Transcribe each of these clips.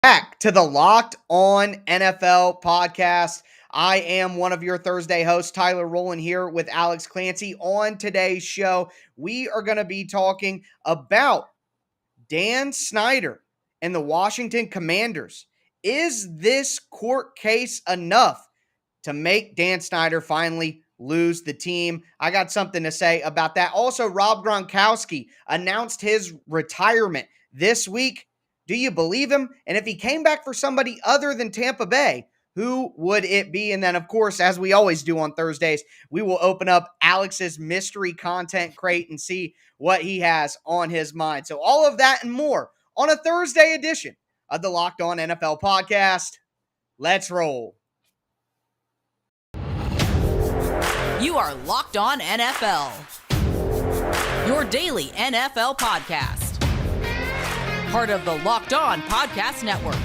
Back to the Locked On NFL podcast. I am one of your Thursday hosts, Tyler Rowland, here with Alex Clancy. On today's show, we are going to be talking about Dan Snyder and the Washington Commanders. Is this court case enough to make Dan Snyder finally lose the team? I got something to say about that. Also, Rob Gronkowski announced his retirement this week. Do you believe him? And if he came back for somebody other than Tampa Bay, who would it be? And then, of course, as we always do on Thursdays, we will open up Alex's mystery content crate and see what he has on his mind. So all of that and more on a Thursday edition of the Locked On NFL podcast. Let's roll. You are Locked On NFL, your daily NFL podcast. Part of the Locked On Podcast Network,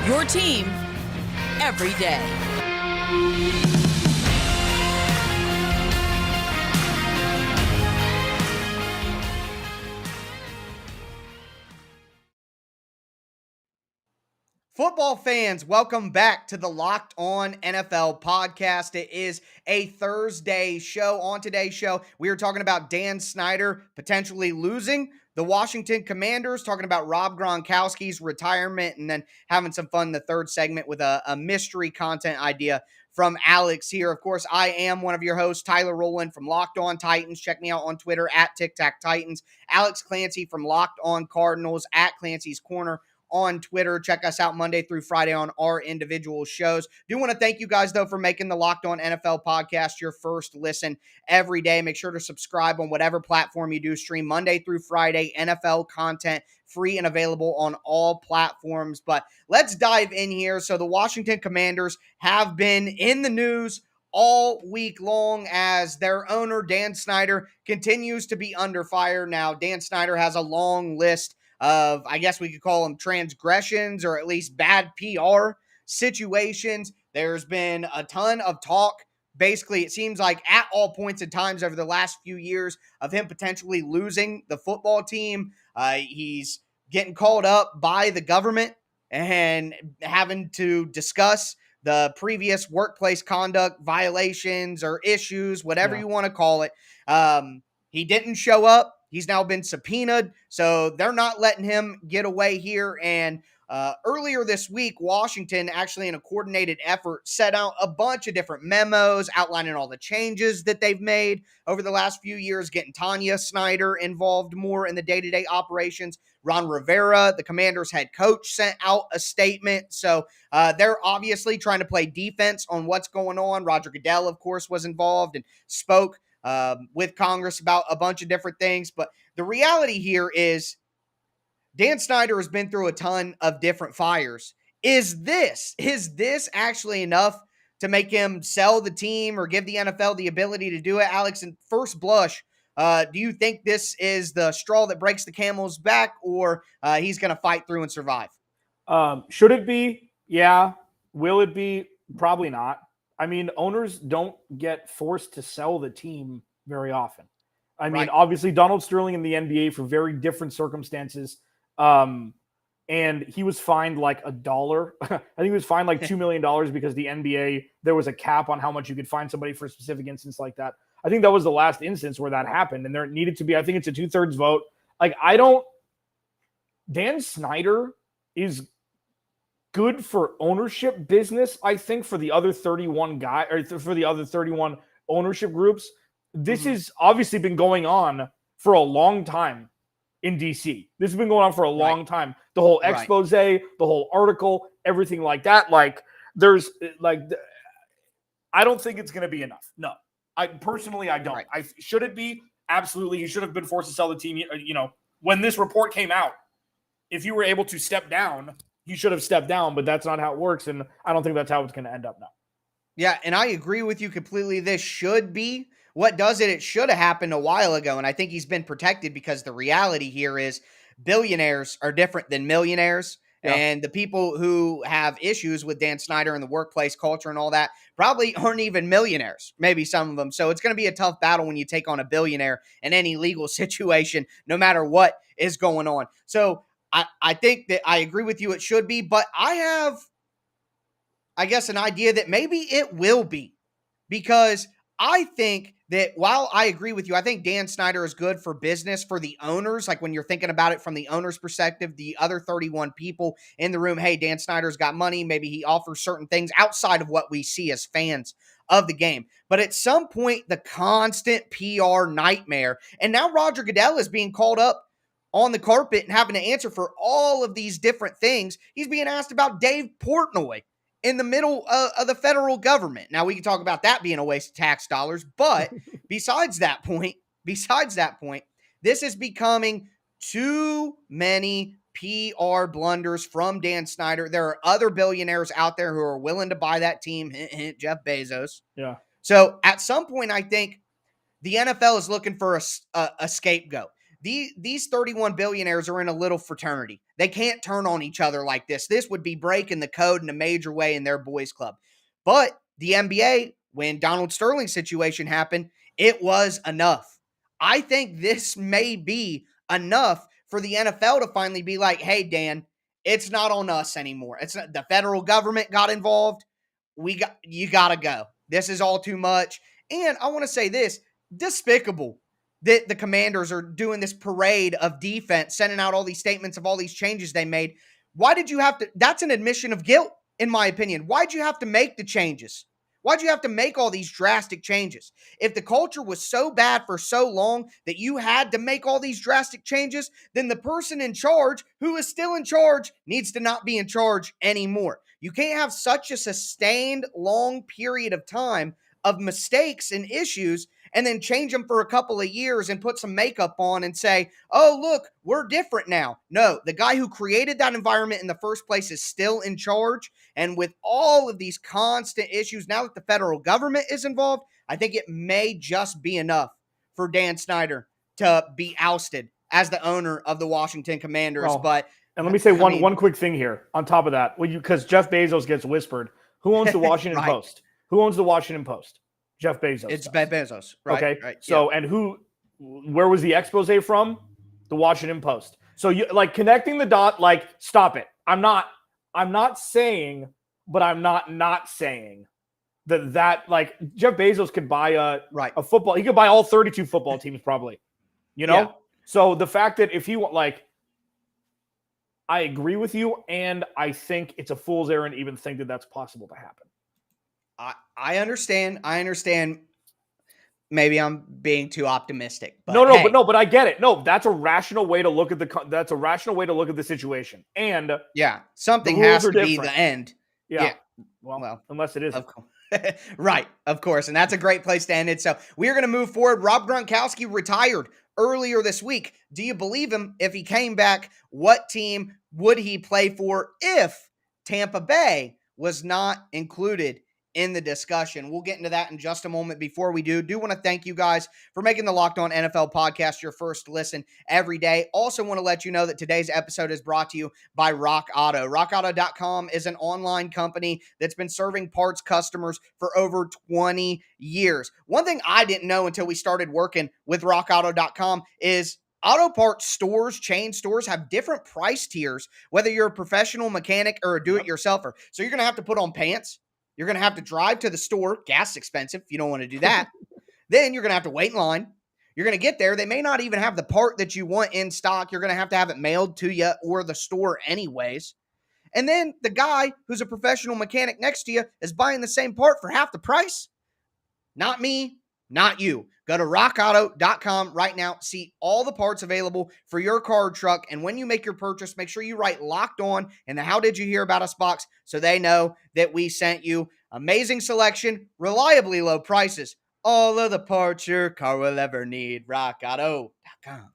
your team every day. Football fans, welcome back to the Locked On NFL podcast. It is a Thursday show. On today's show, we are talking about Dan Snyder potentially losing the Washington Commanders, talking about Rob Gronkowski's retirement, and then having some fun in the third segment with a mystery content idea from Alex here. Of course, I am one of your hosts, Tyler Rowland from Locked On Titans. Check me out on Twitter at TicTacTitans. Alex Clancy from Locked On Cardinals at Clancy's Corner on Twitter. Check us out Monday through Friday on our individual shows. Do want to thank you guys, though, for making the Locked On NFL podcast your first listen every day. Make sure to subscribe on whatever platform you do stream Monday through Friday. NFL content free and available on all platforms. But let's dive in here. So the Washington Commanders have been in the news all week long as their owner, Dan Snyder, continues to be under fire. Now, Dan Snyder has a long list of, I guess we could call them transgressions or at least bad PR situations. There's been a ton of talk. Basically, it seems like at all points in times over the last few years of him potentially losing the football team. He's getting called up by the government and having to discuss the previous workplace conduct violations or issues, whatever you want to call it. He didn't show up. He's now been subpoenaed, so they're not letting him get away here. And earlier this week, Washington, actually in a coordinated effort, set out a bunch of different memos outlining all the changes that they've made over the last few years, getting Tanya Snyder involved more in the day-to-day operations. Ron Rivera, the Commanders' head coach, sent out a statement. So they're obviously trying to play defense on what's going on. Roger Goodell, of course, was involved and spoke with Congress about a bunch of different things. But the reality here is Dan Snyder has been through a ton of different fires. Is this actually enough to make him sell the team or give the NFL the ability to do it? Alex, in first blush, do you think this is the straw that breaks the camel's back, or he's going to fight through and survive? Should it be? Yeah. Will it be? Probably not. I mean, owners don't get forced to sell the team very often. I mean, obviously, Donald Sterling in the NBA for very different circumstances. And he was fined like $1. I think he was fined like $2 million because the NBA, there was a cap on how much you could fine somebody for a specific instance like that. I think that was the last instance where that happened. And there needed to be, I think it's a 2/3 vote. Like, Dan Snyder is good for ownership business, I think, for the other 31 for the other 31 ownership groups. This has obviously been going on for a long time in DC. This has been going on for a long time. The whole expose, the whole article, everything like that. Like, there's like, I don't think it's going to be enough. No, I don't. Should it be? Absolutely. You should have been forced to sell the team. You know, when this report came out, if you were able to step down, you should have stepped down, but that's not how it works. And I don't think that's how it's going to end up now. Yeah, and I agree with you completely. This should be. What does it? It should have happened a while ago, and I think he's been protected because the reality here is billionaires are different than millionaires, and the people who have issues with Dan Snyder and the workplace culture and all that probably aren't even millionaires, maybe some of them. So it's going to be a tough battle when you take on a billionaire in any legal situation, no matter what is going on. So I think that I agree with you. It should be, but I have, I guess, an idea that maybe it will be, because I think that while I agree with you, I think Dan Snyder is good for business for the owners. Like when you're thinking about it from the owner's perspective, the other 31 people in the room, hey, Dan Snyder's got money. Maybe he offers certain things outside of what we see as fans of the game. But at some point, the constant PR nightmare, and now Roger Goodell is being called up on the carpet and having to answer for all of these different things. He's being asked about Dave Portnoy in the middle of the federal government. Now we can talk about that being a waste of tax dollars, but besides that point, this is becoming too many PR blunders from Dan Snyder. There are other billionaires out there who are willing to buy that team. Hint, hint, Jeff Bezos. Yeah. So at some point, I think the NFL is looking for a scapegoat. These 31 billionaires are in a little fraternity. They can't turn on each other like this. This would be breaking the code in a major way in their boys' club. But the NBA, when Donald Sterling's situation happened, it was enough. I think this may be enough for the NFL to finally be like, hey, Dan, it's not on us anymore. It's not, the federal government got involved. You got to go. This is all too much. And I want to say this, despicable that the Commanders are doing this parade of defense, sending out all these statements of all these changes they made. Why did you have to? That's an admission of guilt, in my opinion. Why'd you have to make the changes? Why'd you have to make all these drastic changes? If the culture was so bad for so long that you had to make all these drastic changes, then the person in charge, who is still in charge, needs to not be in charge anymore. You can't have such a sustained long period of time of mistakes and issues and then change them for a couple of years and put some makeup on and say, oh, look, we're different now. No, the guy who created that environment in the first place is still in charge. And with all of these constant issues, now that the federal government is involved, I think it may just be enough for Dan Snyder to be ousted as the owner of the Washington Commanders. Well, and let me say one quick thing here on top of that. Because Jeff Bezos gets whispered. Who owns the Washington right. Post? Who owns the Washington Post? Jeff Bezos. It's Bezos, right? Okay. Right, so, and where was the expose from? The Washington Post. So you connecting the dot, stop it. I'm not saying, but I'm not saying that Jeff Bezos could buy a football. He could buy all 32 football teams probably, Yeah. So the fact that if he I agree with you. And I think it's a fool's errand to even think that that's possible to happen. I understand. Maybe I'm being too optimistic. But but I get it. No, that's a rational way to look at the situation. And yeah, something has to be the end. Yeah. Well, unless it isn't. Of course. Right, of course. And that's a great place to end it. So we are going to move forward. Rob Gronkowski retired earlier this week. Do you believe him? If he came back, what team would he play for if Tampa Bay was not included in the discussion? We'll get into that in just a moment. Before we do want to thank you guys for making the Locked On NFL podcast your first listen every day. Also want to let you know that today's episode is brought to you by Rock Auto. RockAuto.com is an online company that's been serving parts customers for over 20 years. One thing I didn't know until we started working with RockAuto.com is auto parts stores, chain stores, have different price tiers, whether you're a professional mechanic or a do-it-yourselfer. So you're going to have to put on pants. You're going to have to drive to the store. Gas is expensive if you don't want to do that. Then you're going to have to wait in line. You're going to get there. They may not even have the part that you want in stock. You're going to have it mailed to you or the store anyways. And then the guy who's a professional mechanic next to you is buying the same part for half the price. Not me, not you. Go to rockauto.com right now. See all the parts available for your car or truck. And when you make your purchase, make sure you write Locked On in the How Did You Hear About Us box so they know that we sent you. Amazing selection, reliably low prices. All of the parts your car will ever need. rockauto.com.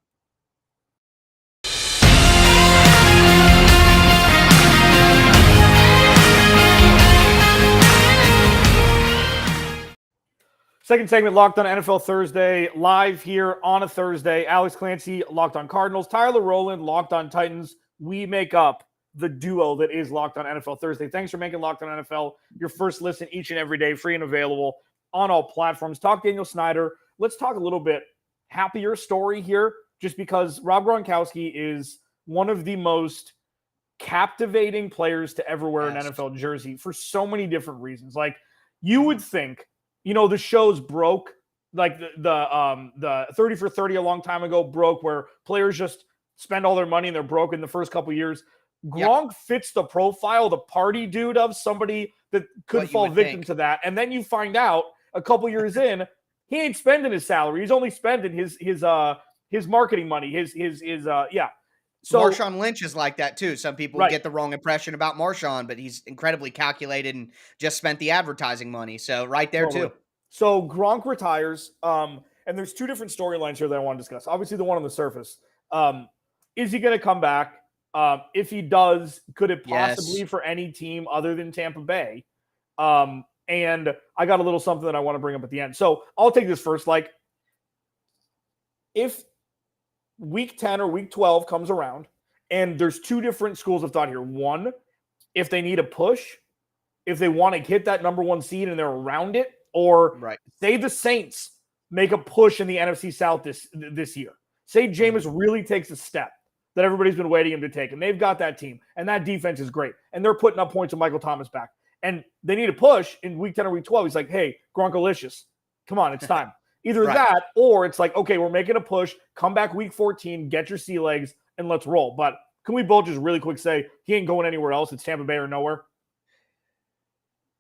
Second segment, Locked On NFL Thursday, live here on a Thursday. Alex Clancy, Locked On Cardinals. Tyler Rowland, Locked On Titans. We make up the duo that is Locked On NFL Thursday. Thanks for making Locked On NFL your first listen each and every day, free and available on all platforms. Talk Daniel Snyder. Let's talk a little bit happier story here, just because Rob Gronkowski is one of the most captivating players to ever wear an Yes. NFL jersey for so many different reasons. Like, you would think, the shows broke, like the 30 for 30 a long time ago broke, where players just spend all their money and they're broke in the first couple years. Gronk fits the profile, the party dude of somebody that could fall victim to that. And then you find out a couple years in, he ain't spending his salary. He's only spending his marketing money, So Marshawn Lynch is like that too. Some people get the wrong impression about Marshawn, but he's incredibly calculated and just spent the advertising money. So right there too. So Gronk retires, and there's two different storylines here that I want to discuss. Obviously, the one on the surface. Is he going to come back? If he does, could it possibly for any team other than Tampa Bay? And I got a little something that I want to bring up at the end. So I'll take this first. Like, if week 10 or week 12 comes around, and there's two different schools of thought here. One, if they need a push, if they want to hit that number one seed and they're around it, or say the Saints make a push in the NFC South this year. Say Jameis really takes a step that everybody's been waiting him to take, and they've got that team, and that defense is great, and they're putting up points with Michael Thomas back, and they need a push in week 10 or week 12. He's like, hey, Gronkolicious, come on, it's time. Either that, or it's like, okay, we're making a push, come back week 14, get your sea legs, and let's roll. But can we both just really quick say he ain't going anywhere else? It's Tampa Bay or nowhere?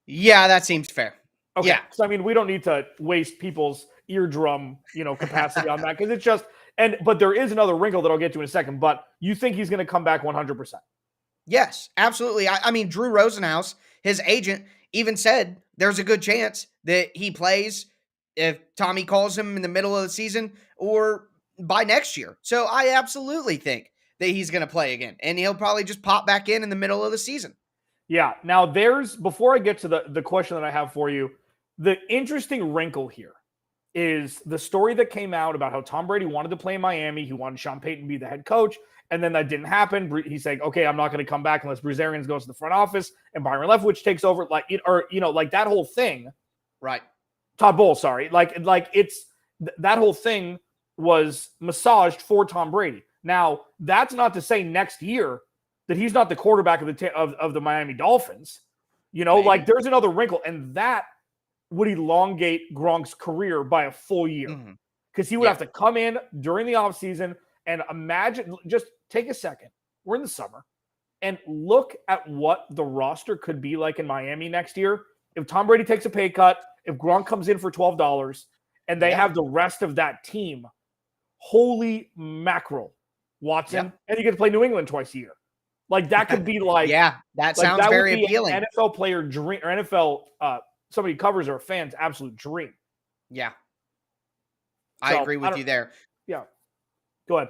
Yeah, that seems fair. Okay. Yeah. So, I mean, we don't need to waste people's eardrum, capacity on that, because it's just – but there is another wrinkle that I'll get to in a second. But you think he's going to come back 100%? Yes, absolutely. I mean, Drew Rosenhaus, his agent, even said there's a good chance that he plays if Tommy calls him in the middle of the season or by next year. So I absolutely think that he's going to play again, and he'll probably just pop back in the middle of the season. Yeah. Now, before I get to the question that I have for you, the interesting wrinkle here is the story that came out about how Tom Brady wanted to play in Miami. He wanted Sean Payton to be the head coach, and then that didn't happen. He's saying, okay, I'm not going to come back unless Bruce Arians goes to the front office and Byron Leftwich takes over, like that whole thing. Right. Todd Bowles, sorry. That whole thing was massaged for Tom Brady. Now, that's not to say next year that he's not the quarterback of the Miami Dolphins. There's another wrinkle, and that would elongate Gronk's career by a full year, because he would have to come in during the offseason and imagine, just take a second. We're in the summer, and look at what the roster could be like in Miami next year. If Tom Brady takes a pay cut, if Gronk comes in for $12 and they have the rest of that team, holy mackerel, Watson, and you get to play New England twice a year. Like, that could be like, that sounds very appealing. An NFL player dream, or NFL, somebody covers or a fan's absolute dream. Yeah. I agree with you there. Yeah. Go ahead.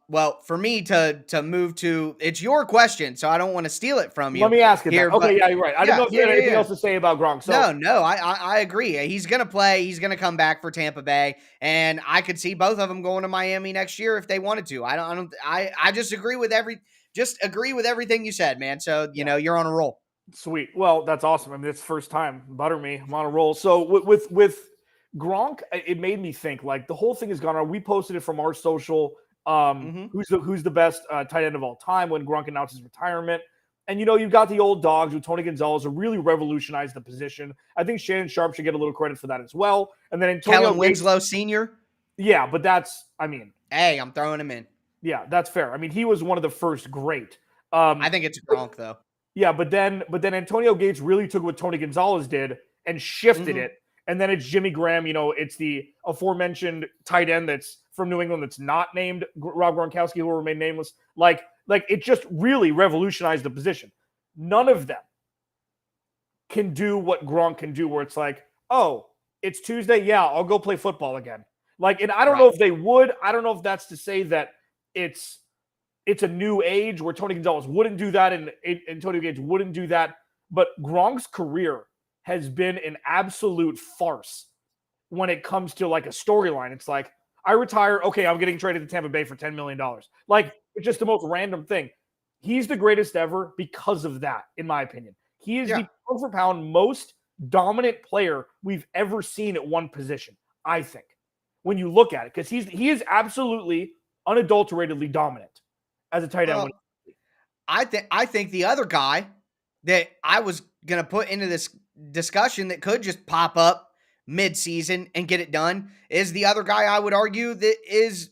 Well, for me to move to, it's your question, so I don't want to steal it from you. Let me ask it here. Okay, you're right. I don't know if you had anything else to say about Gronk. So. No, I agree. He's going to play. He's going to come back for Tampa Bay, and I could see both of them going to Miami next year if they wanted to. I just agree with everything you said, man. So, you're on a roll. Sweet. Well, that's awesome. I mean, it's the first time. Butter me. I'm on a roll. So with Gronk, it made me think, like, the whole thing has gone on. We posted it from our social. Who's the best tight end of all time when Gronk announced his retirement. And, you've got the old dogs with Tony Gonzalez who really revolutionized the position. I think Shannon Sharp should get a little credit for that as well. And then Antonio Kellen Winslow Sr. Yeah, but hey, I'm throwing him in. Yeah, that's fair. I mean, he was one of the first great. I think it's Gronk, though. Yeah, but then Antonio Gates really took what Tony Gonzalez did and shifted it. And then it's Jimmy Graham. It's the aforementioned tight end that's from New England that's not named Rob Gronkowski, who will remain nameless. Like it just really revolutionized the position. None of them can do what Gronk can do, where it's like, oh, it's Tuesday. Yeah, I'll go play football again. And I don't know if they would. I don't know if that's to say that it's a new age where Tony Gonzalez wouldn't do that and Antonio Gates wouldn't do that. But Gronk's career has been an absolute farce when it comes to like a storyline. It's like, I retire. Okay, I'm getting traded to Tampa Bay for $10 million. Like, it's just the most random thing. He's the greatest ever because of that, in my opinion. He is the pound for pound most dominant player we've ever seen at one position, I think, when you look at it, because he is absolutely unadulteratedly dominant. as a tight end. Well, I think the other guy that I was going to put into this discussion that could just pop up mid-season and get it done is the other guy I would argue that is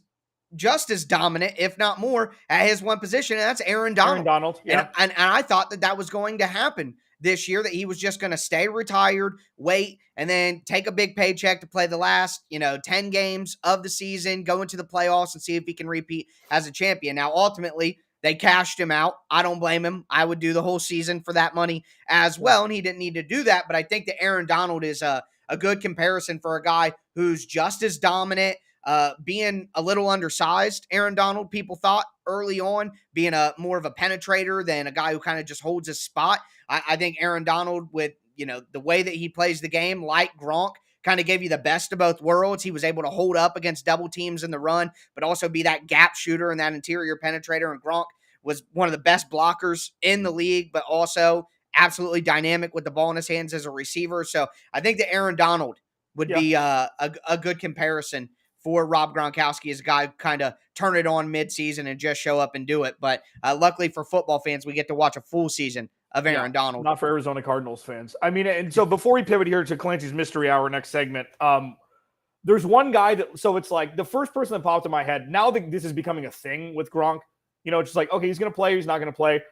just as dominant, if not more, at his one position, and that's Aaron Donald. Aaron Donald, yeah. And I thought that was going to happen this year, that he was just going to stay retired, wait, and then take a big paycheck to play the last, 10 games of the season, go into the playoffs and see if he can repeat as a champion. Now, ultimately, they cashed him out. I don't blame him. I would do the whole season for that money as well, and he didn't need to do that. But I think that Aaron Donald is a good comparison for a guy who's just as dominant, being a little undersized. Aaron Donald, people thought early on, being more of a penetrator than a guy who kind of just holds his spot. I think Aaron Donald, with the way that he plays the game, like Gronk, kind of gave you the best of both worlds. He was able to hold up against double teams in the run, but also be that gap shooter and that interior penetrator. And Gronk was one of the best blockers in the league, but also absolutely dynamic with the ball in his hands as a receiver. So I think that Aaron Donald would be a good comparison for Rob Gronkowski, as a guy who kind of turn it on mid-season and just show up and do it. But luckily for football fans, we get to watch a full season of Aaron Donald. Not for Arizona Cardinals fans. I mean, and so before we pivot here to Clancy's Mystery Hour next segment, there's one guy that, so it's like the first person that popped in my head, now that this is becoming a thing with Gronk, it's just like, okay, he's going to play, he's not going to play.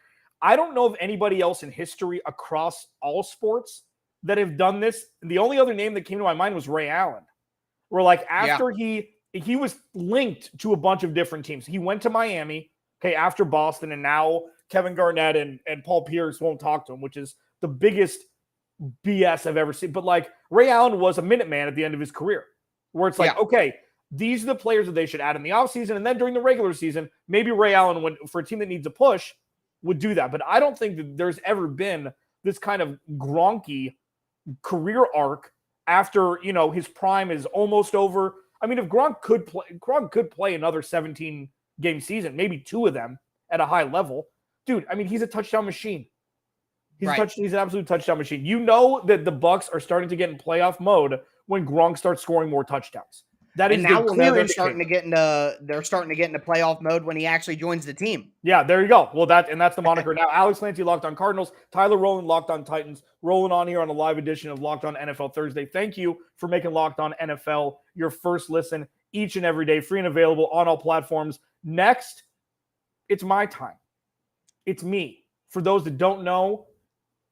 I don't know of anybody else in history across all sports that have done this. The only other name that came to my mind was Ray Allen. Where like after he was linked to a bunch of different teams. He went to Miami, after Boston, and now Kevin Garnett and Paul Pierce won't talk to him, which is the biggest BS I've ever seen. But like Ray Allen was a Minuteman at the end of his career, where it's like, okay, these are the players that they should add in the offseason. And then during the regular season, maybe Ray Allen, for a team that needs a push, would do that. But I don't think that there's ever been this kind of Gronky career arc after, his prime is almost over. I mean, if Gronk could play another 17-game season, maybe 2 of them at a high level. Dude, I mean, he's a touchdown machine. He's an absolute touchdown machine. You know that the Bucs are starting to get in playoff mode when Gronk starts scoring more touchdowns. That is, and now they're starting to get into playoff mode when he actually joins the team. Yeah, there you go. Well, that's the moniker. Now, Alex Clancy, Locked On Cardinals, Tyler Rowland, Locked On Titans, rolling on here on a live edition of Locked On NFL Thursday. Thank you for making Locked On NFL your first listen each and every day, free and available on all platforms. Next, it's my time. It's me. For those that don't know,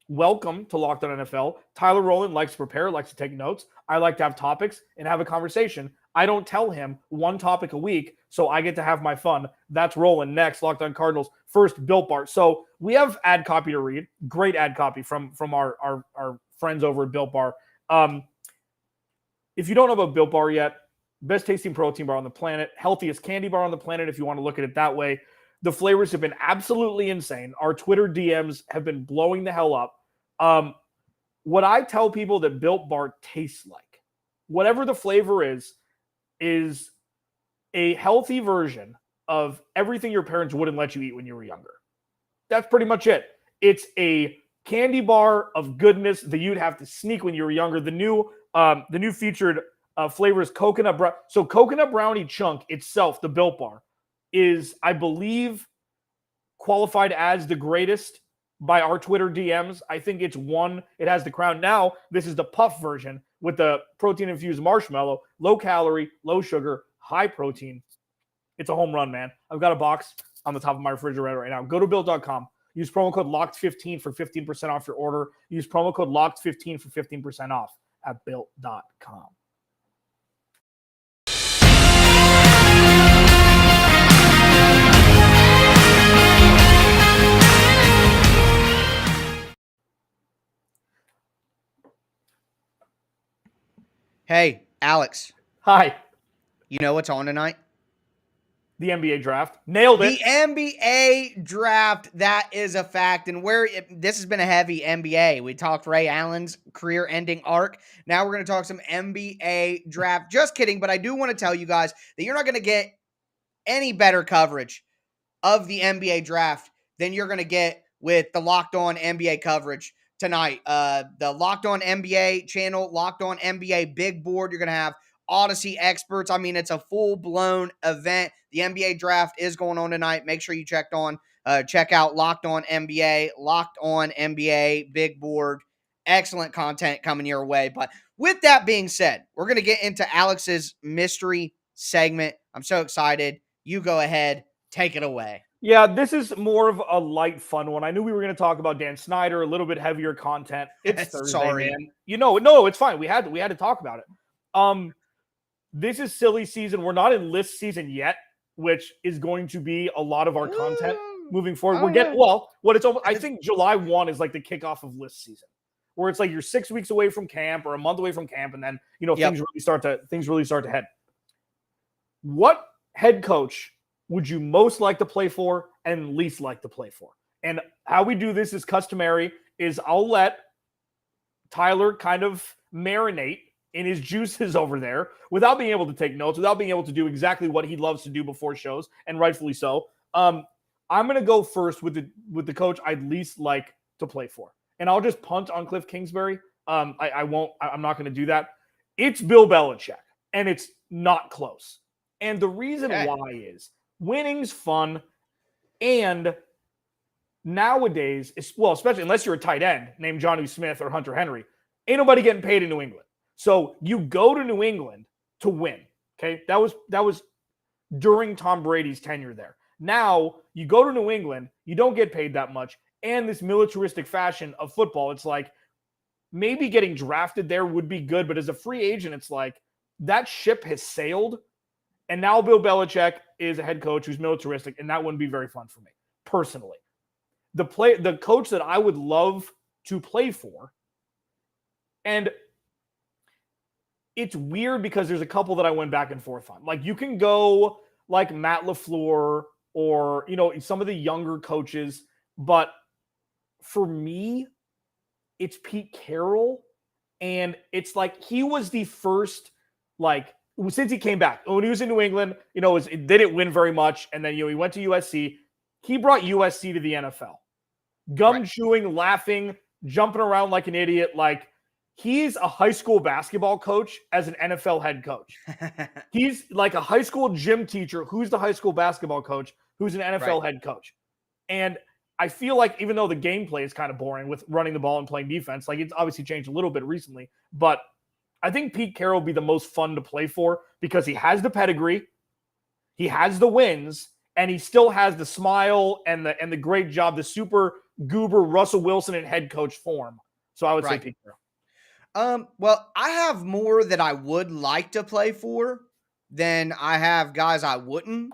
welcome to Locked On NFL. Tyler Rowland likes to prepare, likes to take notes. I like to have topics and have a conversation. I don't tell him one topic a week, so I get to have my fun. That's rolling. Next, Locked On Cardinals. First, Built Bar. So we have ad copy to read. Great ad copy from our friends over at Built Bar. If you don't know about Built Bar yet, best tasting protein bar on the planet, healthiest candy bar on the planet if you want to look at it that way. The flavors have been absolutely insane. Our Twitter DMs have been blowing the hell up. What I tell people that Built Bar tastes like, whatever the flavor is a healthy version of everything your parents wouldn't let you eat when you were younger. That's pretty much it. It's a candy bar of goodness that you'd have to sneak when you were younger. The new featured flavor is coconut brown. So coconut brownie chunk itself, the Built Bar, is, I believe, qualified as the greatest by our Twitter DMs. I think it has the crown. Now, this is the puff version with the protein-infused marshmallow, low calorie, low sugar, high protein. It's a home run, man. I've got a box on the top of my refrigerator right now. Go to Built.com. Use promo code LOCKED15 for 15% off your order. Use promo code LOCKED15 for 15% off at Built.com. Hey, Alex. Hi. You know what's on tonight? The NBA draft. Nailed it. The NBA draft, that is a fact. And this has been a heavy NBA. We talked Ray Allen's career-ending arc. Now we're going to talk some NBA draft. Just kidding, but I do want to tell you guys that you're not going to get any better coverage of the NBA draft than you're going to get with the Locked On NBA coverage tonight. The Locked On NBA channel, Locked On NBA Big Board. You're going to have Odyssey experts. I mean, it's a full-blown event. The NBA draft is going on tonight. Make sure you check out Locked On NBA, Locked On NBA, big board. Excellent content coming your way. But with that being said, we're going to get into Alex's mystery segment. I'm so excited. You go ahead. Take it away. Yeah, this is more of a light, fun one. I knew we were going to talk about Dan Snyder, a little bit heavier content. It's Thursday, Sorry. man. No, it's fine. We had to talk about it. This is silly season. We're not in list season yet, which is going to be a lot of our content moving forward. I think July 1 is like the kickoff of list season, where it's like you're 6 weeks away from camp or a month away from camp, and then things really start to head. What head coach would you most like to play for and least like to play for? And how we do this is customary, is I'll let Tyler kind of marinate in his juices over there without being able to take notes, without being able to do exactly what he loves to do before shows, and rightfully so. I'm going to go first with the coach I'd least like to play for. And I'll just punt on Cliff Kingsbury. I'm not going to do that. It's Bill Belichick, and it's not close. And the reason why is winning's fun, and nowadays, especially unless you're a tight end named Jonnu Smith or Hunter Henry, ain't nobody getting paid in New England. So you go to New England to win. Okay, that was during Tom Brady's tenure there. Now you go to New England, you don't get paid that much, and this militaristic fashion of football, it's like maybe getting drafted there would be good, but as a free agent, it's like that ship has sailed. And now Bill Belichick is a head coach who's militaristic, and that wouldn't be very fun for me, personally. The coach that I would love to play for, and it's weird because there's a couple that I went back and forth on. Like, you can go like Matt LaFleur or, some of the younger coaches, but for me, it's Pete Carroll, and it's like he was the first, since he came back, when he was in New England, it didn't win very much. And then, he went to USC. He brought USC to the NFL. Gum-chewing, laughing, jumping around like an idiot. Like, he's a high school basketball coach as an NFL head coach. He's like a high school gym teacher who's the high school basketball coach who's an NFL head coach. And I feel like even though the gameplay is kind of boring with running the ball and playing defense, like it's obviously changed a little bit recently, but I think Pete Carroll will be the most fun to play for because he has the pedigree, he has the wins, and he still has the smile and the great job, the super goober Russell Wilson in head coach form. So I would say Pete Carroll. Well, I have more that I would like to play for than I have guys I wouldn't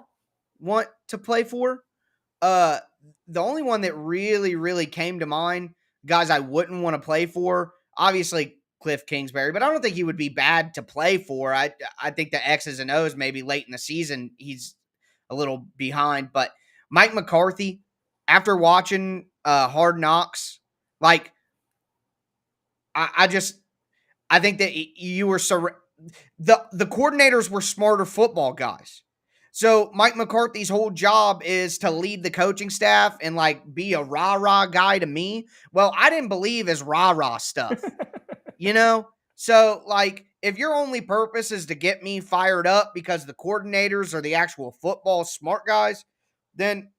want to play for. The only one that really, really came to mind, guys I wouldn't want to play for, obviously Cliff Kingsbury, but I don't think he would be bad to play for. I think the X's and O's maybe late in the season, he's a little behind. But Mike McCarthy, after watching Hard Knocks, like I think that you were the coordinators were smarter football guys. So Mike McCarthy's whole job is to lead the coaching staff and be a rah-rah guy to me. Well, I didn't believe his rah-rah stuff. So if your only purpose is to get me fired up because the coordinators are the actual football smart guys, then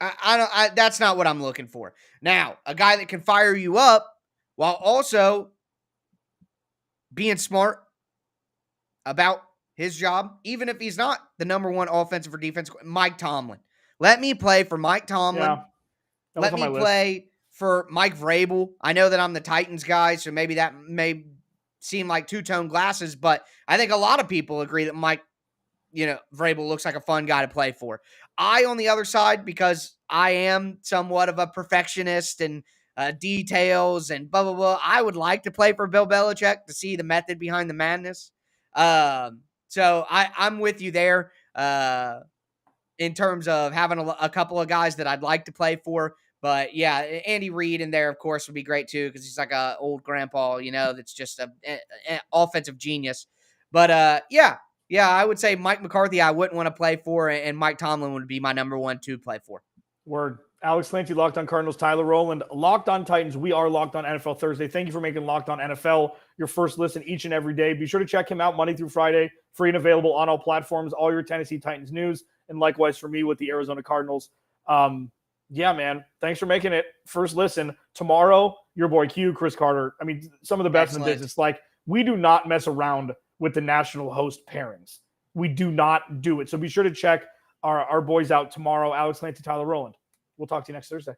that's not what I'm looking for. Now, a guy that can fire you up while also being smart about his job, even if he's not the number one offensive or defensive, Mike Tomlin. Let me play for Mike Tomlin. Yeah, let me play for Mike Vrabel. I know that I'm the Titans guy, so maybe that may seem like two-tone glasses, but I think a lot of people agree that Mike, Vrabel looks like a fun guy to play for. I, on the other side, because I am somewhat of a perfectionist and details and blah, blah, blah, I would like to play for Bill Belichick to see the method behind the madness. So I'm with you there in terms of having a couple of guys that I'd like to play for. But, yeah, Andy Reid in there, of course, would be great, too, because he's like an old grandpa, that's just an offensive genius. But, yeah, I would say Mike McCarthy I wouldn't want to play for, and Mike Tomlin would be my number one to play for. Word. Alex Clancy, Locked On Cardinals, Tyler Rowland, Locked On Titans. We are Locked On NFL Thursday. Thank you for making Locked On NFL your first listen each and every day. Be sure to check him out Monday through Friday, free and available on all platforms, all your Tennessee Titans news, and likewise for me with the Arizona Cardinals. Yeah, man. Thanks for making it first listen. Tomorrow, your boy Q, Chris Carter. I mean, some of the best in the business. Like, we do not mess around with the national host pairings. We do not do it. So be sure to check our boys out tomorrow. Alex Clancy, Tyler Rowland. We'll talk to you next Thursday.